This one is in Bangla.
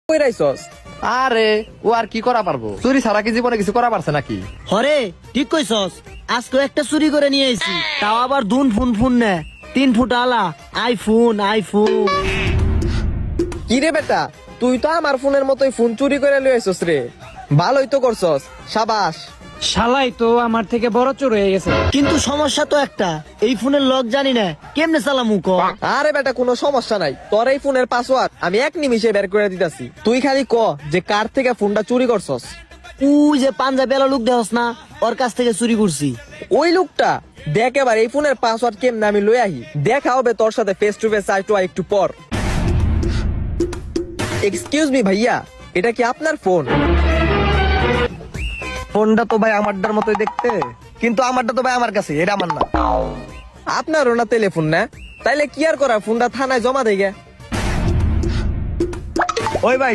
কই রাইছস? আরে ও আর কি করা পারবো, চুরি ছাড়া কি জীবনে কিছু করা পারছে নাকি? হরে ঠিক কইছস, আজকে একটা চুরি করে নিয়ে আইছি, তাও আবার দুন ফোন নে 3 ফুট আলা আইফোন। কি রে বেটা, তুই তো আমার ফোনের মতোই ফোন চুরি করে লই আইছস রে। ভালোই তো করছস, সাবাস। শালাই তো আমার থেকে বড় চোর হয়ে গেছে। কিন্তু সমস্যা তো একটা, এই ফোনের লক জানি না কেমনে চালামু ক। আরে বেটা কোনো সমস্যা নাই, তোর এই ফোনের পাসওয়ার্ড আমি 1 নিমিষে বের করে দিতাছি। তুই খালি ক যে কার থেকে ফোনটা চুরি করছস। ওই যে পাঞ্জাবি এলা লোক দেহস না, ওর কাছ থেকে চুরি করছি। ওই লোকটা দেখ এবার এই ফোনের পাসওয়ার্ড কেমনে আমি লই আহি। দেখা হবে তোর সাথে face to face, eye to eye একটু পর। এক্সকিউজ মি ভাইয়া, এটা কি আপনার ফোন? ফোনটা তো ভাই আমারটার মতোই দেখতে, কিন্তু আমারটা তো ভাই আমার কাছে, এটা আমার না। আপনারও না টেলিফোন না? তাইলে কি আর করা, ফোনটা থানায় জমা দেয় গে। ওই ভাই